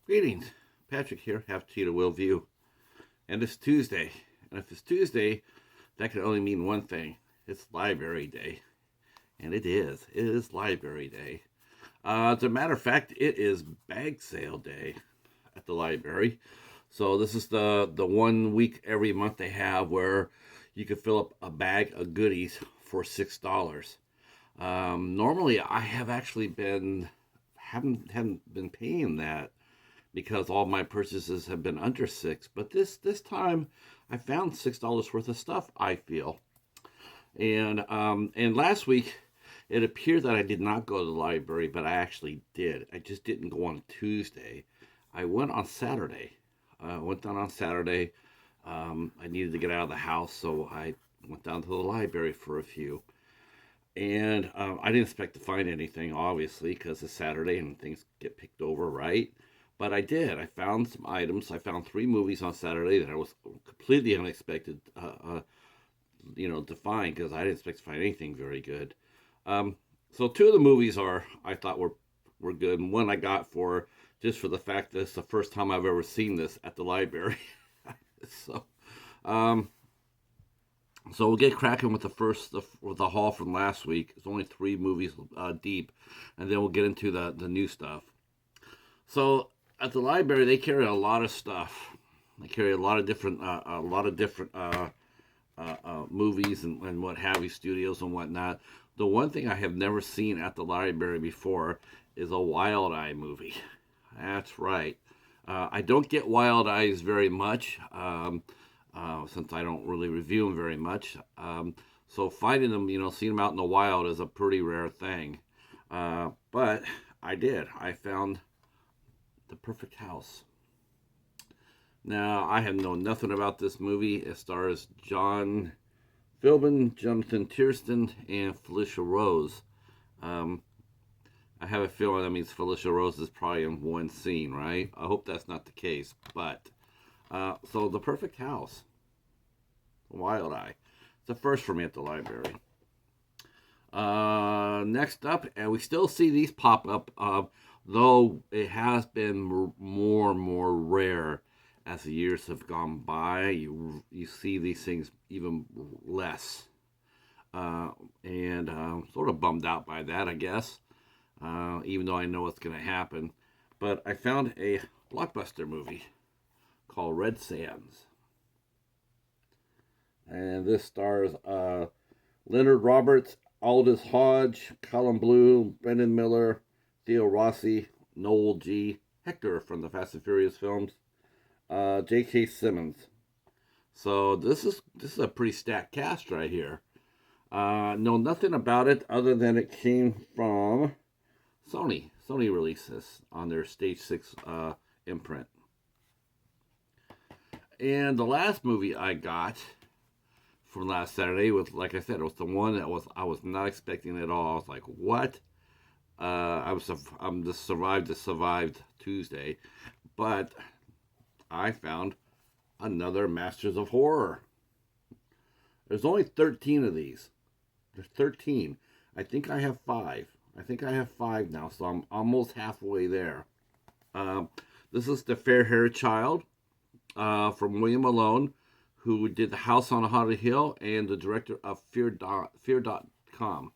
Greetings. Patrick here, half cheetah will view. And it's Tuesday. And if it's Tuesday, that can only mean one thing. It's library day. And it is. It is library day. As a matter of fact, it is bag sale day at the library. So this is the 1 week every month they have where you can fill up a bag of goodies for $6. Normally I have actually been haven't been paying that because all my purchases have been under six. But this time, I found $6 worth of stuff. I feel, and last week, it appeared that I did not go to the library, but I actually did. I just didn't go on Tuesday. I went on Saturday. I went down on Saturday. I needed to get out of the house, so I went down to the library for a few. And I didn't expect to find anything, obviously, because it's Saturday and things get picked over, right? But I did. I found some items. I found three movies on Saturday that I was completely unexpected, to find because I didn't expect to find anything very good. So two of the movies I thought were good, and one I got for just for the fact that it's the first time I've ever seen this at the library. so, um, so we'll get cracking with with the haul from last week. It's only three movies deep, and then we'll get into the new stuff. So at the library, they carry a lot of stuff. They carry a lot of different movies and what have you, studios and whatnot. The one thing I have never seen at the library before is a Wild Eye movie. That's right. I don't get Wild Eyes very much since I don't really review them very much. So finding them, seeing them out in the wild is a pretty rare thing. But I did. I found The Perfect House. Now, I have known nothing about this movie. It stars John Philbin, Jonathan Tiersten, and Felicia Rose. I have a feeling that means Felicia Rose is probably in one scene, right? I hope that's not the case. But, so The Perfect House. Wild Eye. It's a first for me at the library. Next up, and we still see these pop up, though it has been more and more rare as the years have gone by. You see these things even less, and sort of bummed out by that, I guess. Even though I know what's going to happen, but I found a blockbuster movie called Red Sands, and this stars Leonard Roberts, Aldous Hodge, Colin Blue, Brendan Miller, Theo Rossi, Noel G. Hector from the Fast and Furious films, J.K. Simmons. So this is a pretty stacked cast right here. Know nothing about it other than it came from Sony. Sony released this on their Stage 6 imprint. And the last movie I got from last Saturday was, like I said, it was the one that I was not expecting at all. I was like, what? I'm just survived Tuesday, but I found another Masters of Horror. There's only 13 of these. There's 13. I think I have five now, so I'm almost halfway there. This is The Fair-Haired Child from William Malone, who did The House on a Haunted Hill and the director of Fear.com.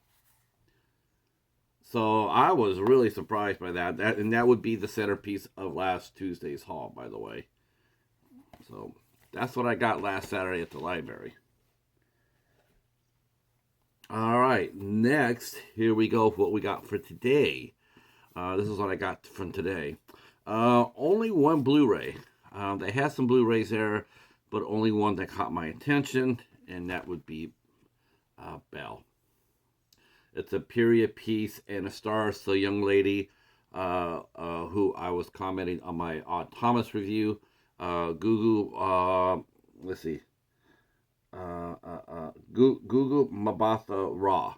So I was really surprised by that. And that would be the centerpiece of last Tuesday's haul, by the way. So that's what I got last Saturday at the library. All right, next, here we go. What we got for today. This is what I got from today. Only one Blu-ray. They had some Blu-rays there, but only one that caught my attention, and that would be Belle. It's a period piece, and it stars the young lady who I was commenting on my Thomas review, Gugu. Let's see. Gugu Mbatha Raw.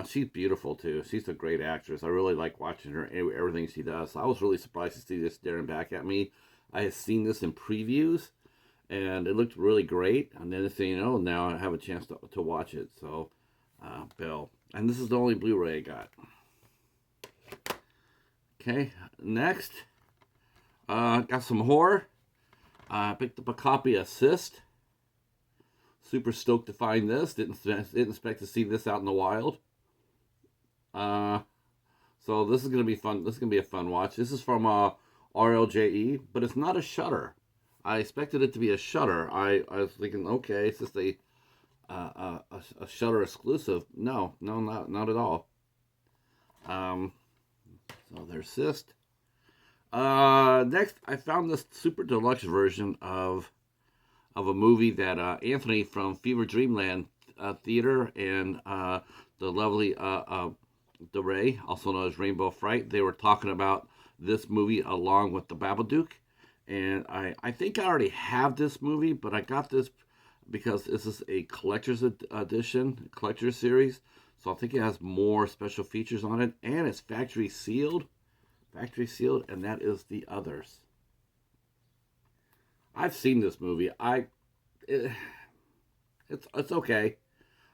She's beautiful too. She's a great actress. I really like watching her, everything she does. I was really surprised to see this staring back at me. I had seen this in previews, and it looked really great. And then, now I have a chance to watch it. So, Belle. And this is the only Blu-ray I got. Okay, next, got some horror. I picked up a copy of Cyst. Super stoked to find this. Didn't expect to see this out in the wild. Uh, so this is gonna be fun. This is gonna be a fun watch. This is from RLJE, but it's not a Shutter. I expected it to be a Shutter. I was thinking, okay, it's just a Shutter exclusive. No, not at all. Um, so there's Cyst. Next, I found this super deluxe version of a movie that Anthony from Fever Dreamland Theater and the lovely BluRay, also known as Rainbow Fright, they were talking about this movie along with the Babadook. And I think I already have this movie, but I got this because this is a collector's edition, collector's series. So I think it has more special features on it, and it's factory sealed, and that is The Others. I've seen this movie. It's okay.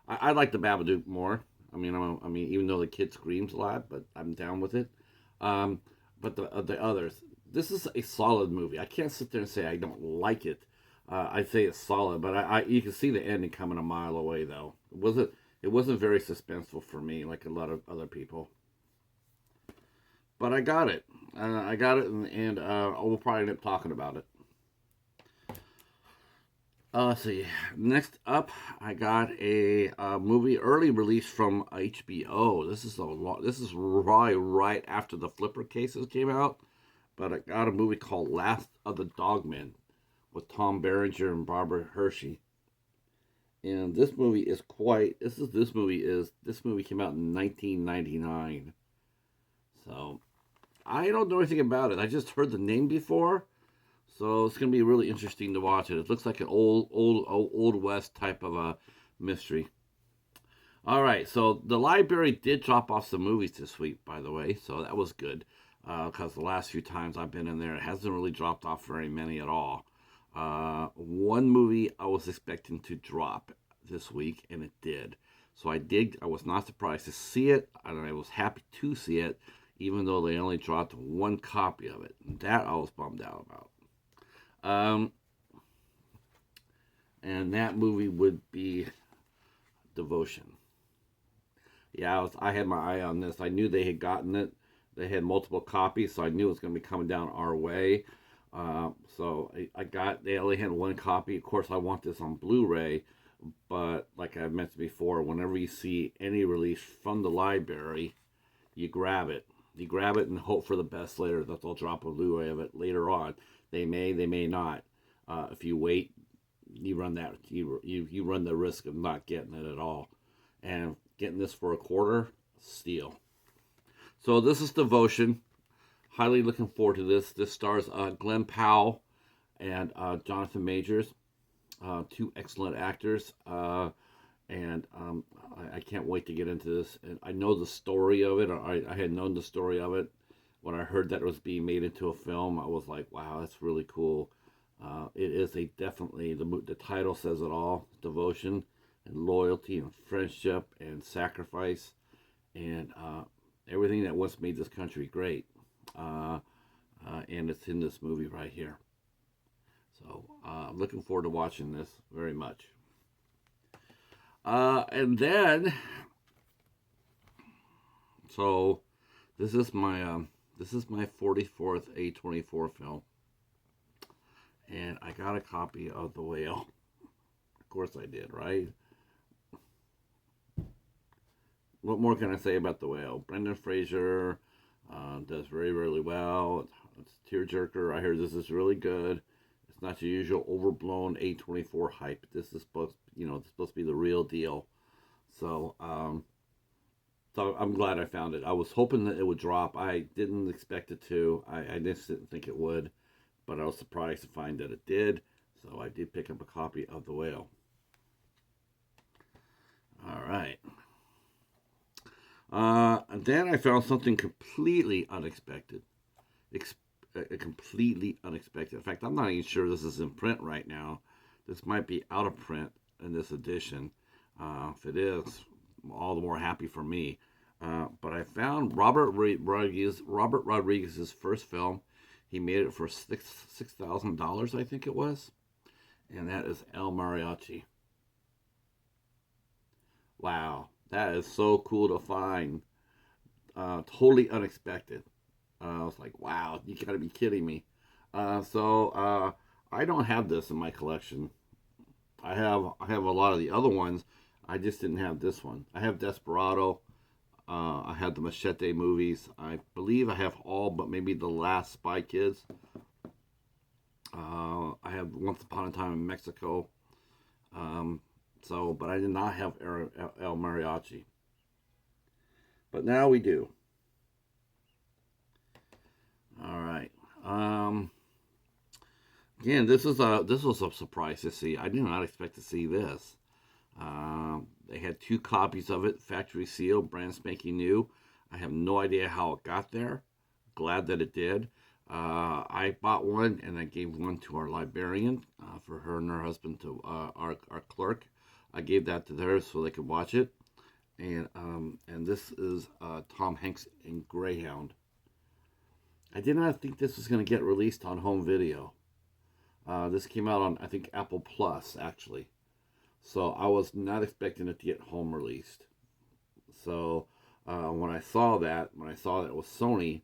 I like the Babadook more. I mean, even though the kid screams a lot, but I'm down with it. Um, but the others, this is a solid movie. I can't sit there and say I don't like it. I'd say it's solid, but you can see the ending coming a mile away though. It wasn't very suspenseful for me, like a lot of other people. But I got it. And we'll probably end up talking about it. Let's see. Next up, I got a movie early release from HBO. This is right after the Flipper cases came out, but I got a movie called Last of the Dogmen with Tom Berenger and Barbara Hershey. And this movie is quite. This movie came out in 1999. So I don't know anything about it. I just heard the name before. So it's gonna be really interesting to watch it. It looks like an old west type of a mystery. All right, so the library did drop off some movies this week, by the way, so that was good. Because the last few times I've been in there, it hasn't really dropped off very many at all. One movie I was expecting to drop this week, and it did. So I did. I was not surprised to see it, and I was happy to see it, even though they only dropped one copy of it. And that I was bummed out about. Um, and that movie would be Devotion. Yeah, I had my eye on this. I knew they had gotten it. They had multiple copies, so I knew it was going to be coming down our way. They only had one copy. Of course, I want this on Blu-ray, but like I mentioned before, whenever you see any release from the library, you grab it. You grab it and hope for the best later, that they'll drop a Blu-ray of it later on. They may not. If you wait, you run the risk of not getting it at all. And getting this for a quarter, steal. So this is Devotion. Highly looking forward to this. This stars Glenn Powell and Jonathan Majors, two excellent actors. I can't wait to get into this. And I know the story of it. I had known the story of it. When I heard that it was being made into a film, I was like, wow, that's really cool. It is definitely, the title says it all. Devotion and loyalty and friendship and sacrifice and everything that once made this country great. And it's in this movie right here. So I'm looking forward to watching this very much. And then, so this is my 44th A24 film, and I got a copy of The Whale. Of course I did, right? What more can I say about The Whale? Brendan Fraser does very, really well. It's a tearjerker. I heard this is really good. It's not your usual overblown A24 hype. This is supposed to be the real deal. So I'm glad I found it. I was hoping that it would drop. I didn't expect it to. I just didn't think it would, but I was surprised to find that it did. So I did pick up a copy of The Whale. All right. And then I found something completely unexpected. Completely unexpected. In fact, I'm not even sure this is in print right now. This might be out of print in this edition. If it is, all the more happy for me. But I found Robert Rodriguez's first film. He made it for $6,000, I think it was, and that is El Mariachi. Wow, that is so cool to find. Totally unexpected. I was like, wow, you gotta be kidding me. I don't have this in my collection. I have a lot of the other ones. I just didn't have this one. I have Desperado. I have the Machete movies. I believe I have all but maybe the last Spy Kids. I have Once Upon a Time in Mexico. Um, but I did not have El Mariachi. But now we do. All right. Um, Again, this was a surprise to see. I did not expect to see this. They had two copies of it, factory sealed, brand spanking new. I have no idea how it got there. Glad that it did. I bought one and I gave one to our librarian for her and her husband to our clerk. I gave that to theirs so they could watch it. And this is Tom Hanks in Greyhound. I did not think this was going to get released on home video. This came out on, I think, Apple Plus, actually. So I was not expecting it to get home released. So when I saw that it was Sony,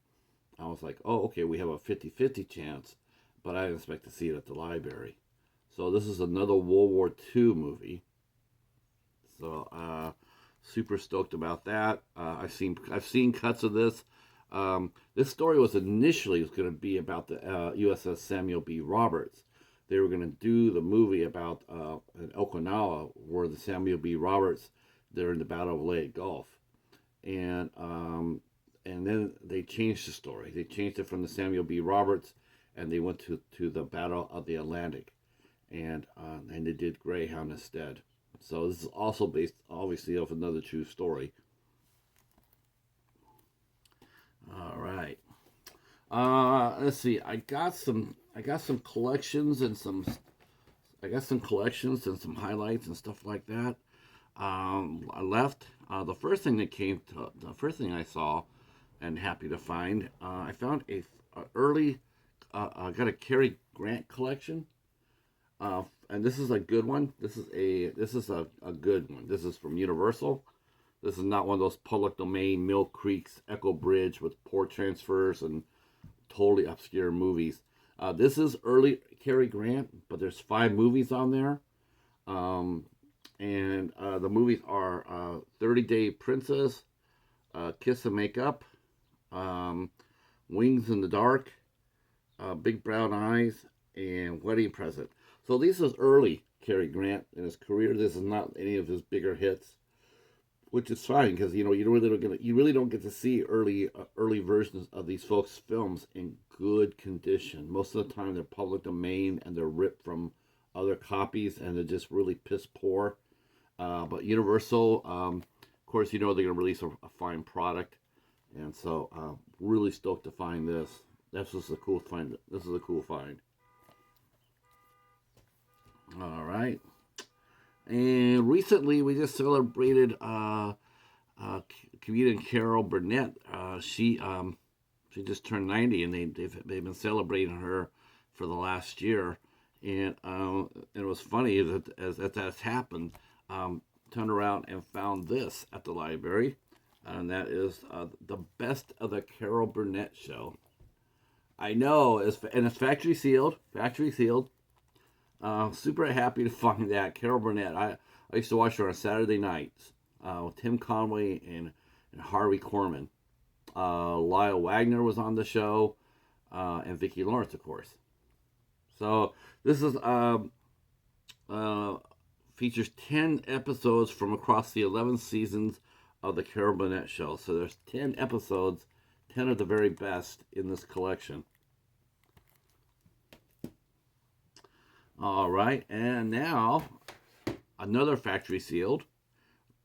I was like, oh, okay, we have a 50-50 chance. But I didn't expect to see it at the library. So this is another World War II movie. So super stoked about that. I've seen cuts of this. This story was initially going to be about the USS Samuel B. Roberts. They were going to do the movie about in Okinawa, where the Samuel B. Roberts, they're in the Battle of Leyte Gulf, and then they changed the story. They changed it from the Samuel B. Roberts, and they went to the Battle of the Atlantic, and they did Greyhound instead. So this is also based, obviously, off another true story. All right. Let's see. I got some collections and some. I got some collections and some highlights and stuff like that. I left. The first thing I saw, and happy to find. I found a early. I got a Cary Grant collection. And this is a good one. This is a good one. This is from Universal. This is not one of those public domain Mill Creek's Echo Bridge with poor transfers and totally obscure movies. This is early Cary Grant, but there's 5 movies on there. And the movies are 30 Day Princess, Kiss and Make Up, Wings in the Dark, Big Brown Eyes, and Wedding Present. So this is early Cary Grant in his career. This is not any of his bigger hits, which is fine because you really don't get to see early versions of these folks' films in good condition. Most of the time they're public domain and they're ripped from other copies and they're just really piss poor. But Universal, of course, they're going to release a fine product, and so really stoked to find this. This is a cool find. This is a cool find. All right. And recently, we just celebrated comedian Carol Burnett. She just turned 90, and they've been celebrating her for the last year. And it was funny that as that's happened, turned around and found this at the library, and that is the Best of the Carol Burnett Show. I know, and it's factory sealed. Factory sealed. Super happy to find that. Carol Burnett. I used to watch her on Saturday nights with Tim Conway and Harvey Korman. Lyle Wagner was on the show, and Vicki Lawrence, of course. So this is features 10 episodes from across the 11 seasons of the Carol Burnett Show. So there's 10 episodes, 10 of the very best in this collection. All right, and now another factory sealed.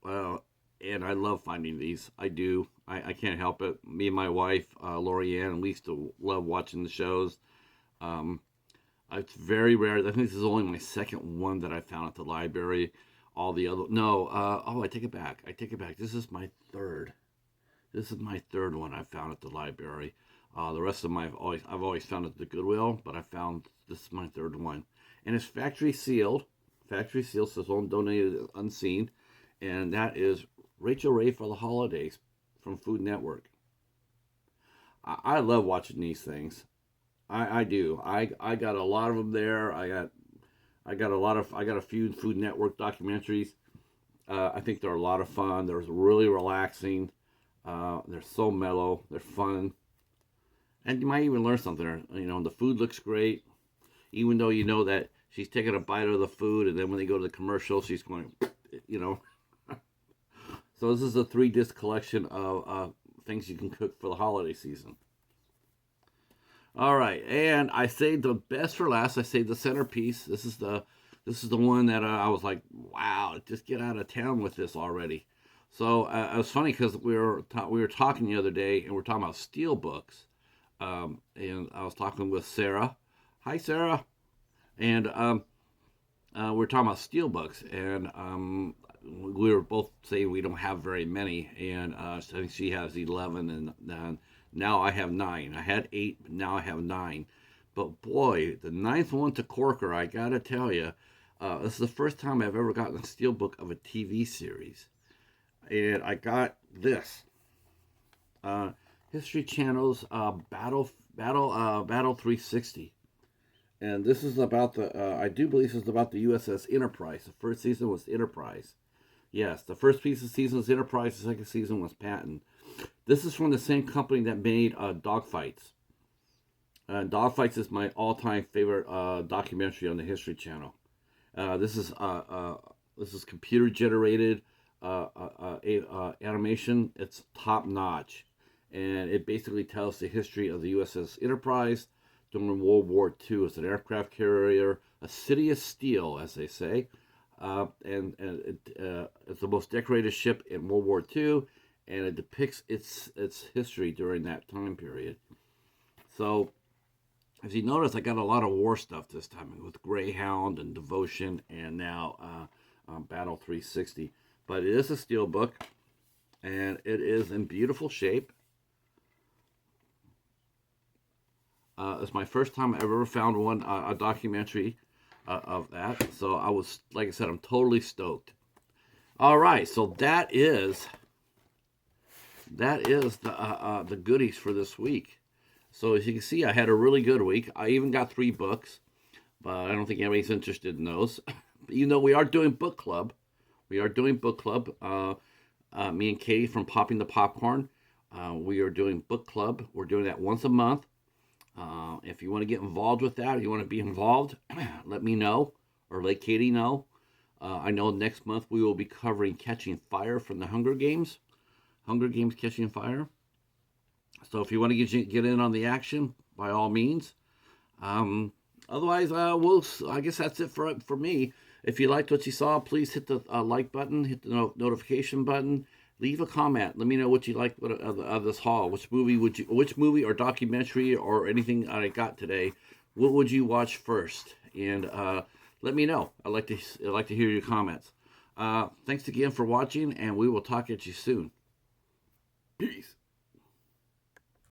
And I love finding these. I do. I can't help it. Me and my wife, Lori Ann, we used to love watching the shows. It's very rare. I think this is only my second one that I found at the library. All the other, no. I take it back. This is my third. This is my third one I found at the library. The rest of them I've always found at the Goodwill, but I found this is my third one, and it's factory sealed. Factory sealed, says "Home donated unseen," and that is Rachel Ray for the Holidays from Food Network. I love watching these things. I do. I got a lot of them there. I got a few Food Network documentaries. I think they're a lot of fun. They're really relaxing. They're so mellow. They're fun, and you might even learn something. You know, the food looks great, even though you know that she's taking a bite of the food, and then when they go to the commercial, she's going, you know. So this is a 3-disc collection of things you can cook for the holiday season. All right, and I saved the best for last. I saved the centerpiece. This is the one that I was like, wow, just get out of town with this already. So it was funny because we were talking the other day, and we're talking about steel books, and I was talking with Sarah. Hi, Sarah, and we're talking about steel books, and we were both saying we don't have very many, and I think she has 11, and now I have 9. I had 8, but now I have 9. But boy, the 9th one to Corker, I gotta tell you, this is the first time I've ever gotten a steelbook of a TV series, and I got this History Channel's Battle 360, and this is about the I do believe this is about the USS Enterprise. The first season was Enterprise. Yes, the first piece of season was Enterprise. The second season was Patton. This is from the same company that made Dogfights. Dogfights is my all-time favorite documentary on the History Channel. This is computer-generated animation. It's top-notch, and it basically tells the history of the USS Enterprise during World War II. It's an aircraft carrier, a city of steel, as they say, and it's the most decorated ship in World War II, and it depicts its history during that time period. So, as you notice, I got a lot of war stuff this time with Greyhound and Devotion, and now Battle 360. But it is a steel book, and it is in beautiful shape. It's my first time I've ever found one a documentary of that. So I was, like I said, I'm totally stoked. All right, so that is the goodies for this week. So as you can see, I had a really good week. I even got 3 books, but I don't think anybody's interested in those. But, you know, we are doing book club. We are doing book club. Me and Katie from Popping the Popcorn. We are doing book club. We're doing that once a month. If you want to get involved with that, or you want to be involved, let me know, or let Katie know. I know next month we will be covering Catching Fire from the Hunger Games. Hunger Games Catching Fire. So if you want to get in on the action, by all means. Otherwise, I guess that's it for me. If you liked what you saw, please hit the like button, hit the notification button, leave a comment. Let me know what you liked of this haul. Which movie or documentary or anything I got today, what would you watch first? And let me know. I'd like to hear your comments. Thanks again for watching, and we will talk at you soon. Peace.